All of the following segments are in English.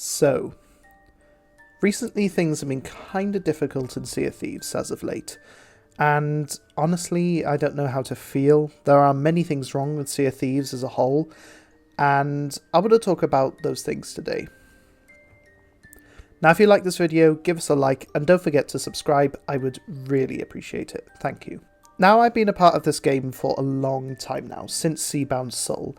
So, recently things have been kind of difficult in Sea of Thieves as of late, and honestly I don't know how to feel. There are many things wrong with Sea of Thieves as a whole, and I want to talk about those things today. Now if you like this video, give us a like and don't forget to subscribe, I would really appreciate it, thank you. Now I've been a part of this game for a long time now, since Seabound Soul.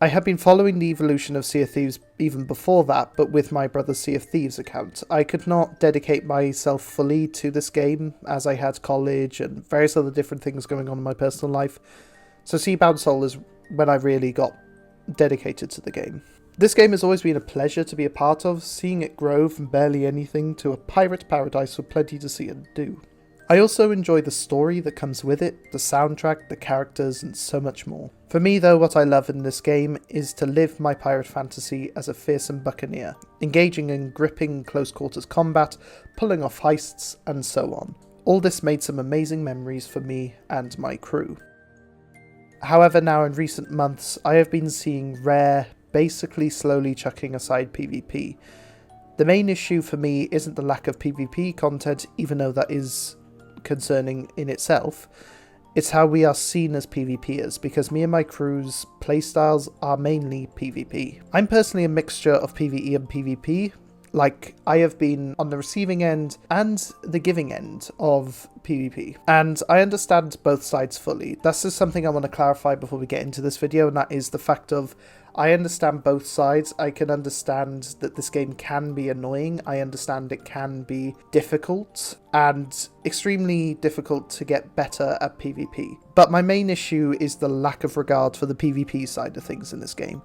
I have been following the evolution of Sea of Thieves even before that, but with my brother's Sea of Thieves account. I could not dedicate myself fully to this game, as I had college and various other different things going on in my personal life. So Seabound Soul is when I really got dedicated to the game. This game has always been a pleasure to be a part of, seeing it grow from barely anything to a pirate paradise with plenty to see and do. I also enjoy the story that comes with it, the soundtrack, the characters, and so much more. For me though, what I love in this game is to live my pirate fantasy as a fearsome buccaneer, engaging in gripping close quarters combat, pulling off heists, and so on. All this made some amazing memories for me and my crew. However, now in recent months, I have been seeing Rare basically slowly chucking aside PvP. The main issue for me isn't the lack of PvP content, even though that is concerning in itself. It's how we are seen as PvPers, because me and my crew's playstyles are mainly PvP. I'm personally a mixture of PvE and PvP. Like, I have been on the receiving end and the giving end of PvP, and I understand both sides fully. That's just something I want to clarify before we get into this video, and that is the fact of I understand both sides. I can understand that this game can be annoying. I understand it can be difficult and extremely difficult to get better at PvP. But my main issue is the lack of regard for the PvP side of things in this game.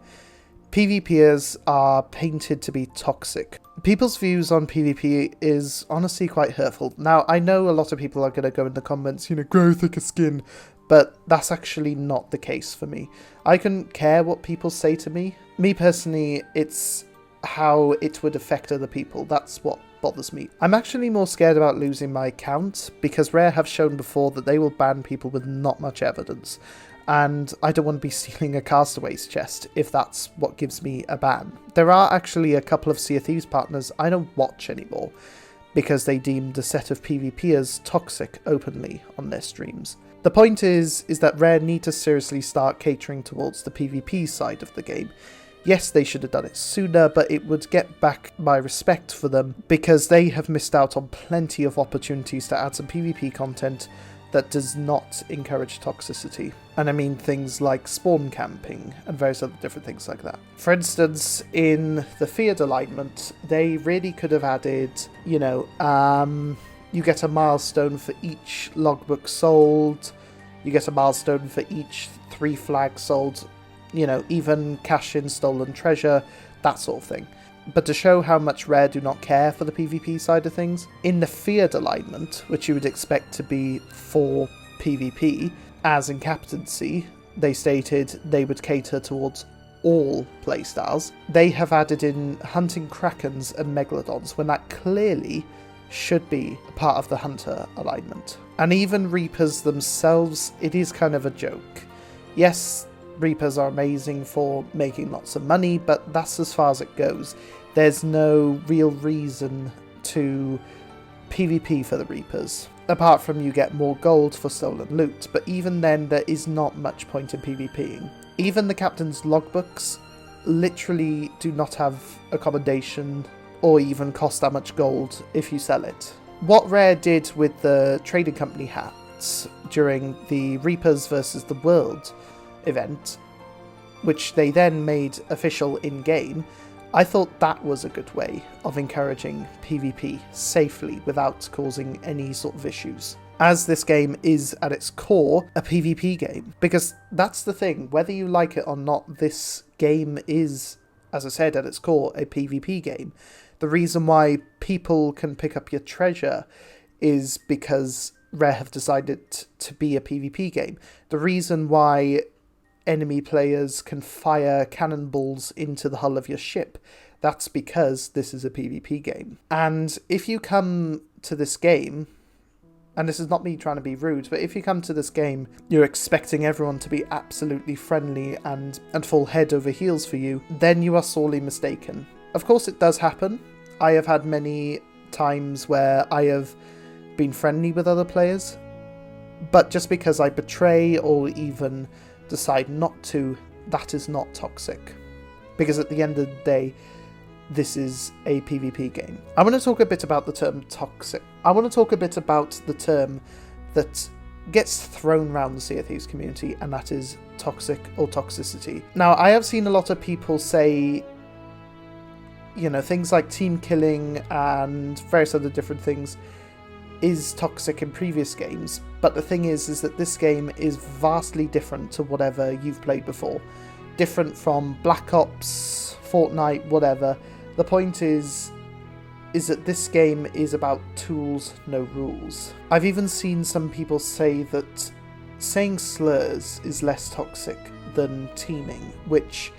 PvPers are painted to be toxic. People's views on PvP is honestly quite hurtful. Now, I know a lot of people are going to go in the comments, grow thicker skin, but that's actually not the case for me. I couldn't care what people say to me. Me personally, it's how it would affect other people. That's what bothers me. I'm actually more scared about losing my account, because Rare have shown before that they will ban people with not much evidence. And I don't want to be stealing a Castaway's chest if that's what gives me a ban. There are actually a couple of Sea of Thieves partners I don't watch anymore, because they deemed a set of PvPers toxic openly on their streams. The point is that Rare need to seriously start catering towards the PvP side of the game. Yes, they should have done it sooner, but it would get back my respect for them, because they have missed out on plenty of opportunities to add some PvP content that does not encourage toxicity. And I mean things like spawn camping and various other different things like that. For instance, in the field alignment, they really could have added, you get a milestone for each logbook sold, you get a milestone for each 3 flags sold, even cash in stolen treasure, that sort of thing. But to show how much Rare do not care for the PvP side of things, in the feared alignment, which you would expect to be for PvP, as in Captaincy, they stated they would cater towards all playstyles, they have added in hunting Krakens and Megalodons, when that clearly should be part of the Hunter alignment. And even Reapers themselves, it is kind of a joke. Yes, Reapers are amazing for making lots of money, but that's as far as it goes. There's no real reason to PvP for the Reapers, apart from you get more gold for stolen loot, but even then there is not much point in PvPing. Even the Captain's logbooks literally do not have accommodation or even cost that much gold if you sell it. What Rare did with the trading company hats during the Reapers versus the World event, which they then made official in-game, I thought that was a good way of encouraging PvP safely without causing any sort of issues, as this game is at its core a PvP game. Because that's the thing, whether you like it or not, this game is, as I said, at its core a PvP game. The reason why people can pick up your treasure is because Rare have decided to be a PvP game. The reason why enemy players can fire cannonballs into the hull of your ship, that's because this is a PvP game. And if you come to this game, and this is not me trying to be rude, but if you come to this game, you're expecting everyone to be absolutely friendly and fall head over heels for you, then you are sorely mistaken. Of course it does happen. I have had many times where I have been friendly with other players, but just because I betray or even decide not to, that is not toxic. Because at the end of the day, this is a PvP game. I want to talk a bit about the term toxic. I want to talk a bit about the term that gets thrown around the Sea of Thieves community, and that is toxic or toxicity. Now, I have seen a lot of people say, you know, things like team killing and various other different things is toxic in previous games, but the thing is that this game is vastly different to whatever you've played before. Different from Black Ops, Fortnite, whatever. The point is that this game is about tools, no rules. I've even seen some people say that saying slurs is less toxic than teaming, which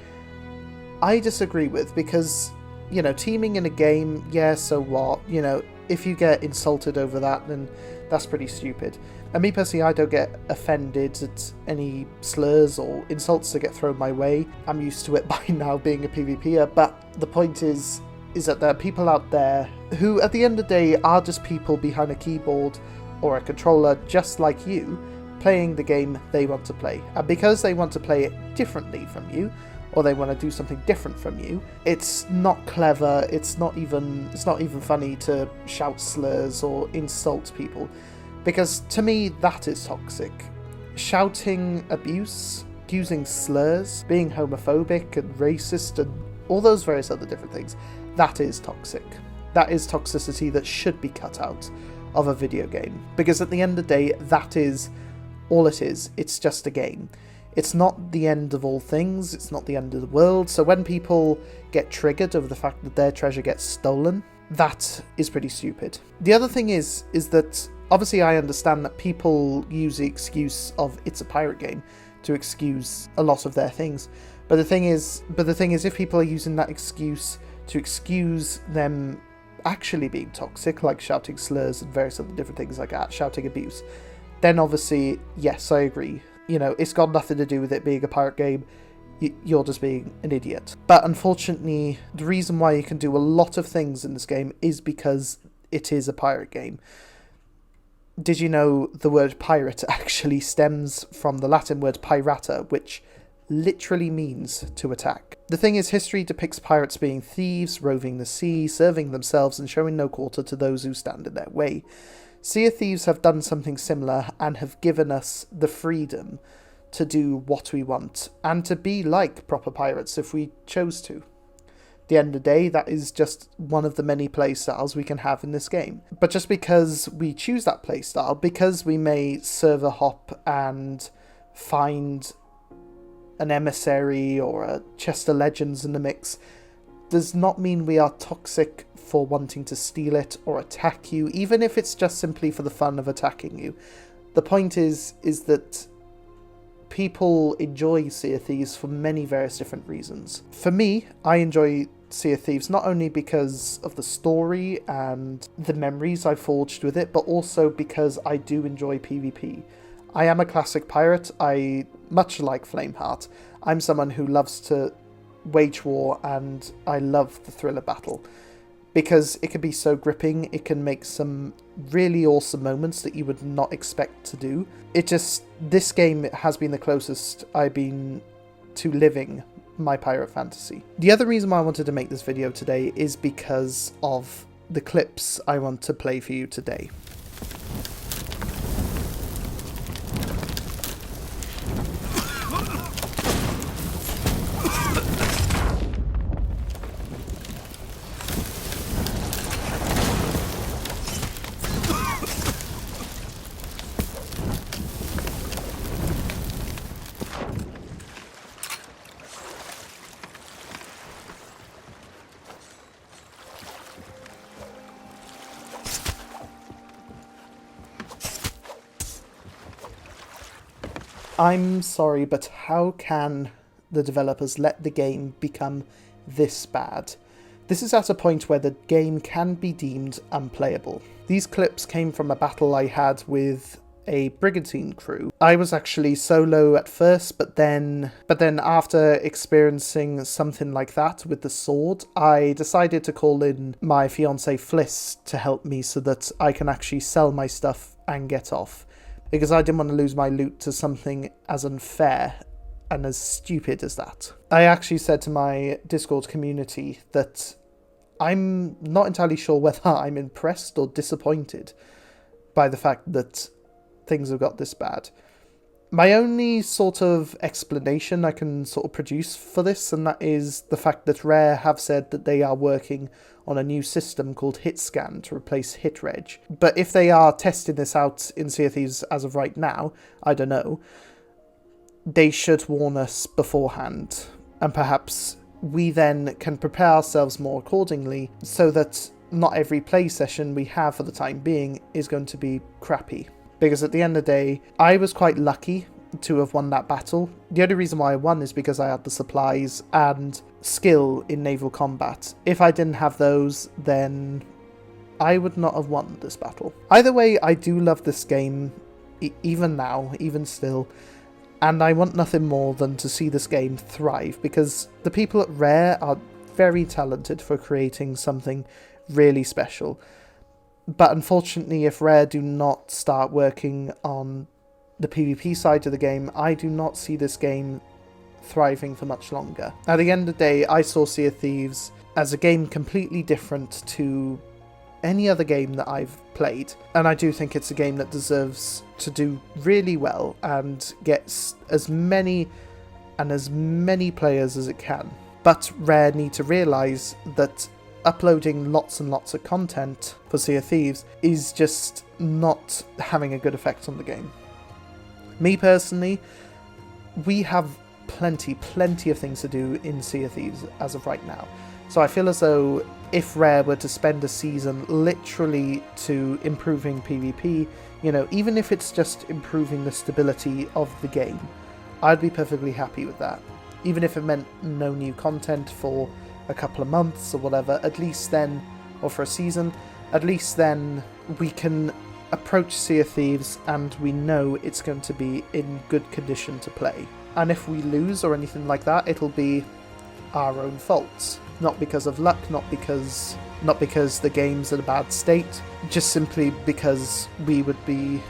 I disagree with, because, you know, teaming in a game, yeah, so what? You know, if you get insulted over that, then that's pretty stupid. And me personally, I don't get offended at any slurs or insults that get thrown my way. I'm used to it by now, being a PvPer, but the point is that there are people out there who, at the end of the day, are just people behind a keyboard or a controller, just like you, playing the game they want to play. And because they want to play it differently from you, or they want to do something different from you, it's not clever, it's not even funny to shout slurs or insult people. Because to me, that is toxic. Shouting abuse, using slurs, being homophobic and racist and all those various other different things, that is toxic. That is toxicity that should be cut out of a video game. Because at the end of the day, that is all it is. It's just a game. It's not the end of all things, it's not the end of the world, so when people get triggered over the fact that their treasure gets stolen, that is pretty stupid. The other thing is that, obviously I understand that people use the excuse of it's a pirate game to excuse a lot of their things, but the thing is, if people are using that excuse to excuse them actually being toxic, like shouting slurs and various other different things like that, shouting abuse, then obviously, yes, I agree. You know, it's got nothing to do with it being a pirate game. You're just being an idiot. But unfortunately, the reason why you can do a lot of things in this game is because it is a pirate game. Did you know the word pirate actually stems from the Latin word pirata, which literally means to attack? The thing is, history depicts pirates being thieves, roving the sea, serving themselves and showing no quarter to those who stand in their way. Sea of Thieves have done something similar and have given us the freedom to do what we want and to be like proper pirates if we chose to. At the end of the day, that is just one of the many playstyles we can have in this game. But just because we choose that playstyle, because we may server hop and find an emissary or a chest of legends in the mix, does not mean we are toxic for wanting to steal it or attack you, even if it's just simply for the fun of attacking you. The point is that people enjoy Sea of Thieves for many various different reasons. For me, I enjoy Sea of Thieves not only because of the story and the memories I've forged with it, but also because I do enjoy PvP. I am a classic pirate. Much like Flameheart, I'm someone who loves to wage war, and I love the thrill of battle because it can be so gripping. It can make some really awesome moments that you would not expect to do. This game has been the closest I've been to living my pirate fantasy. The other reason why I wanted to make this video today is because of the clips I want to play for you today. I'm sorry, but how can the developers let the game become this bad? This is at a point where the game can be deemed unplayable. These clips came from a battle I had with a brigantine crew. I was actually solo at first, but then after experiencing something like that with the sword, I decided to call in my fiancée Fliss to help me so that I can actually sell my stuff and get off, because I didn't want to lose my loot to something as unfair and as stupid as that. I actually said to my Discord community that I'm not entirely sure whether I'm impressed or disappointed by the fact that things have got this bad. My only sort of explanation I can sort of produce for this, and that is the fact that Rare have said that they are working on a new system called HitScan to replace HitReg. But if they are testing this out in Sea of Thieves as of right now, I don't know, they should warn us beforehand, and perhaps we then can prepare ourselves more accordingly so that not every play session we have for the time being is going to be crappy. Because at the end of the day, I was quite lucky to have won that battle. The only reason why I won is because I had the supplies and skill in naval combat. If I didn't have those, then I would not have won this battle. Either way, I do love this game, even now, even still. And I want nothing more than to see this game thrive, because the people at Rare are very talented for creating something really special. But unfortunately, if Rare do not start working on the PvP side of the game, I do not see this game thriving for much longer. At the end of the day, I saw Sea of Thieves as a game completely different to any other game that I've played, and I do think it's a game that deserves to do really well and gets as many players as it can. But Rare need to realise that uploading lots and lots of content for Sea of Thieves is just not having a good effect on the game. Me personally, we have plenty of things to do in Sea of Thieves as of right now. So I feel as though if Rare were to spend a season literally to improving PvP, you know, even if it's just improving the stability of the game, I'd be perfectly happy with that. Even if it meant no new content for a couple of months or whatever, at least then, or for a season, at least then we can approach Sea of Thieves and we know it's going to be in good condition to play. And if we lose or anything like that, it'll be our own faults. Not because of luck, not because the game's in a bad state, just simply because we would be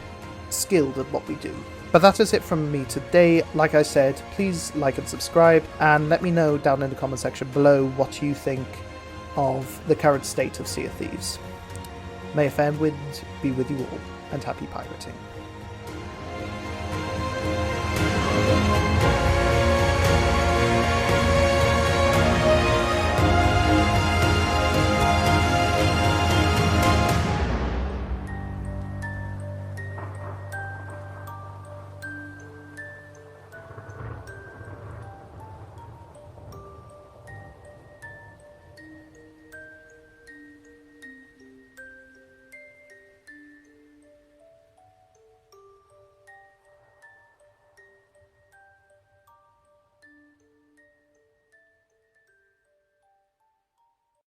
skilled at what we do. But that is it from me today. Like I said, please like and subscribe, and let me know down in the comment section below what you think of the current state of Sea of Thieves. May a fair wind be with you all, and happy pirating.